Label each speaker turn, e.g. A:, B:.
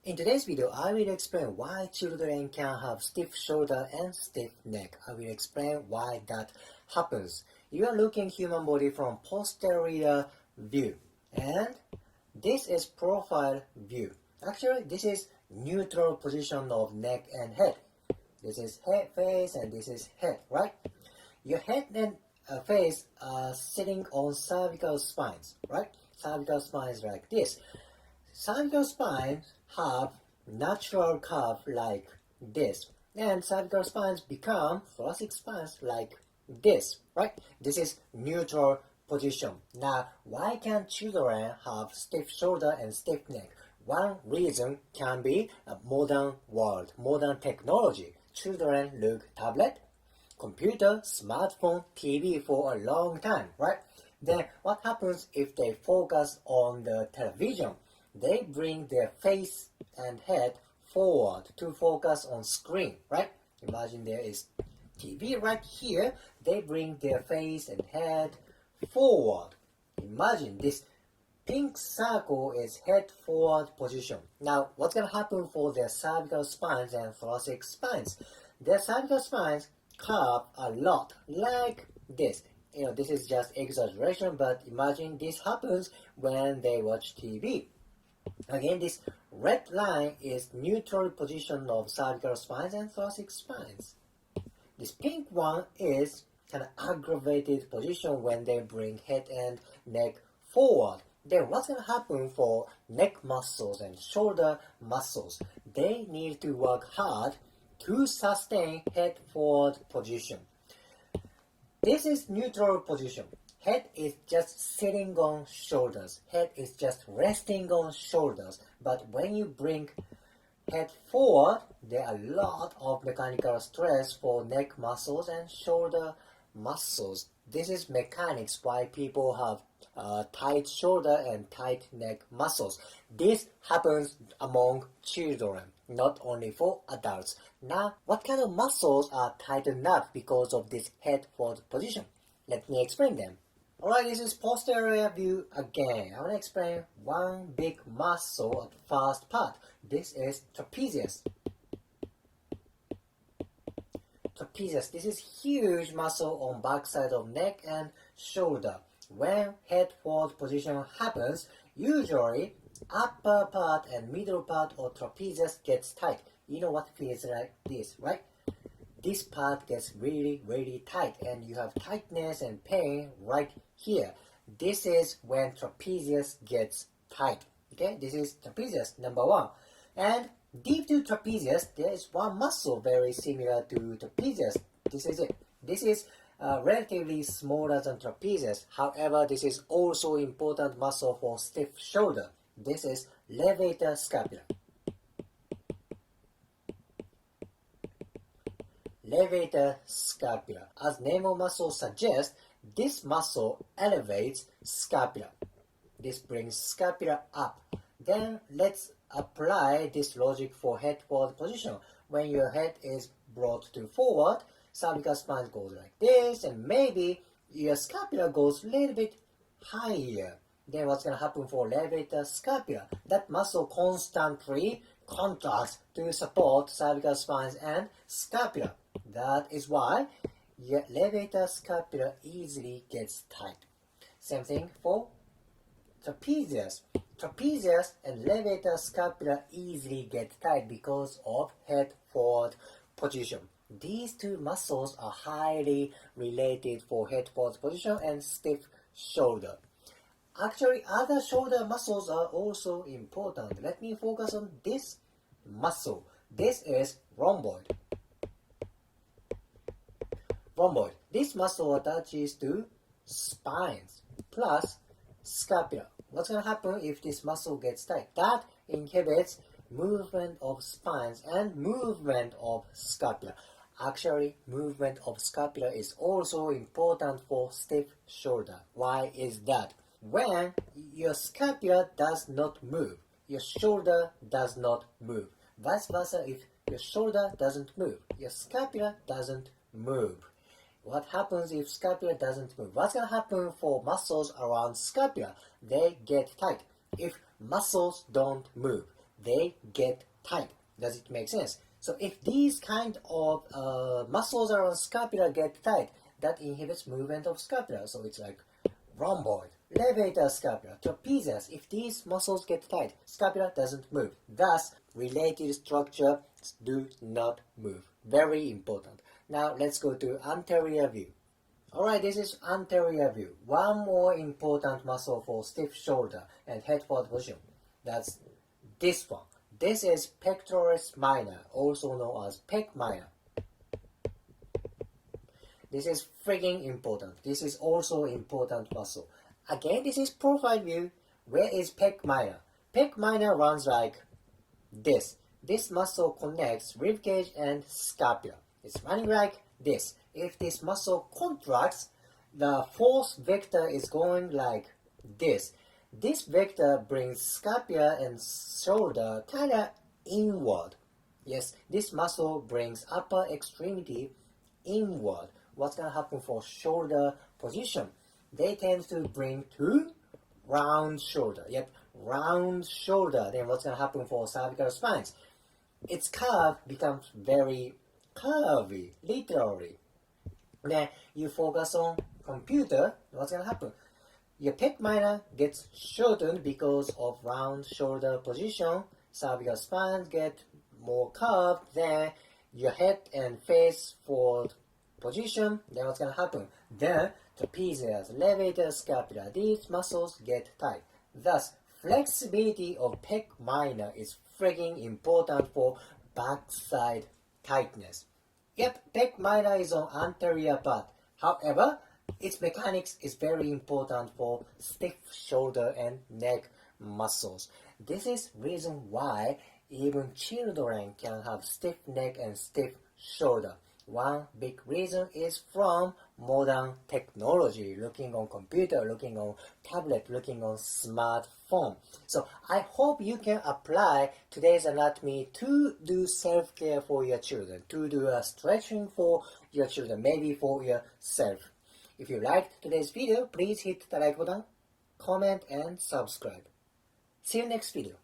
A: In today's video, I will explain why children can have stiff shoulder and stiff neck. I will explain why that happens. You are looking human body from posterior view, and this is profile view. Actually, this is neutral position of neck and head. This is head face and this is head, right? Your head and face are sitting on cervical spines, right? Cervical spines like this. Cervical spines have natural curve like this, and cervical spines become thoracic spines like this, right? This is neutral position. Now, why can children have stiff shoulder and stiff neck? One reason can be a modern world, modern technology. Children look tablet, computer, smartphone, TV for a long time, right? Then what happens if they focus on the television? They bring their face and head forward to focus on screen, right? Imagine there is TV right here. They bring their face and head forward. Imagine this pink circle is head forward position. Now, what's going to happen for their cervical spines and thoracic spines? Their cervical spines curve a lot like this. This is just exaggeration, but imagine this happens when they watch TV. Again, this red line is neutral position of cervical spines and thoracic spines. This pink one is kind of aggravated position when they bring head and neck forward. Then what's going to happen for neck muscles and shoulder muscles? They need to work hard to sustain head forward position. This is neutral position. Head is just sitting on shoulders. Head is just resting on shoulders. But when you bring head forward, there are a lot of mechanical stress for neck muscles and shoulder muscles. This is mechanics why people have tight shoulder and tight neck muscles. This happens among children, not only for adults. Now, what kind of muscles are tightened up because of this head forward position? Let me explain them. Alright, this is posterior view again. I want to explain one big muscle at the first part. This is trapezius. Trapezius, this is huge muscle on back side of neck and shoulder. When head forward position happens, usually upper part and middle part of trapezius gets tight. You know what feels like this, right? This part gets really, really tight and you have tightness and pain right here. This is when trapezius gets tight. Okay, this is trapezius number one. And deep to trapezius, there is one muscle very similar to trapezius. This is it. This is relatively smaller than trapezius. However, this is also important muscle for stiff shoulder. This is levator scapula. Levator scapula. As name of muscle suggests, this muscle elevates scapula. This brings scapula up. Then let's apply this logic for head forward position. When your head is brought to forward, cervical spine goes like this, and maybe your scapula goes a little bit higher. Then what's going to happen for levator scapula? That muscle constantly contracts to support cervical spines and scapula. That is why your levator scapula easily gets tight. Same thing for trapezius. Trapezius and levator scapula easily get tight because of head forward position. These two muscles are highly related for head forward position and stiff shoulder. Actually, other shoulder muscles are also important. Let me focus on this muscle. This is rhomboid. Rhomboid. This muscle attaches to spines plus scapula. What's going to happen if this muscle gets tight? That inhibits movement of spines and movement of scapula. Actually, movement of scapula is also important for stiff shoulder. Why is that? When your scapula does not move, your shoulder does not move. Vice versa, if your shoulder doesn't move, your scapula doesn't move. What happens if scapula doesn't move? What's going to happen for muscles around scapula? They get tight. If muscles don't move, they get tight. Does it make sense? So if these kind of muscles around scapula get tight, that inhibits movement of scapula. So it's like rhomboid, levator scapula, trapezius. If these muscles get tight, scapula doesn't move. Thus, related structure do not move. Very important. Now let's go to anterior view. Alright, this is anterior view. One more important muscle for stiff shoulder and head forward position. That's this one. This is pectoralis minor, also known as pec minor. This is freaking important. This is also important muscle. Again, this is profile view. Where is pec minor? Pec minor runs like this. This muscle connects ribcage and scapula. It's running like this. If this muscle contracts, the force vector is going like this. This vector brings scapula and shoulder kind of inward. Yes, this muscle brings upper extremity inward. What's going to happen for shoulder position? They tend to bring to round shoulder. Yep, round shoulder. Then what's going to happen for cervical spines? Its curve becomes very curvy, literally. Then you focus on computer, what's going to happen? Your pec minor gets shortened because of round shoulder position. Cervical spines get more curved. Then your head and face forward position. Then what's going to happen? Then trapezius, levator scapula, these muscles get tight. Thus, flexibility of pec minor is freaking important for backside tightness. Yep, pec minor is on anterior part. However, its mechanics is very important for stiff shoulder and neck muscles. This is reason why even children can have stiff neck and stiff shoulder. One big reason is from modern technology, looking on computer, looking on tablet, looking on smartphone. So I hope you can apply today's anatomy to do self-care for your children, to do a stretching for your children, maybe for yourself. If you liked today's video, please hit the like button, comment and subscribe. See you next video.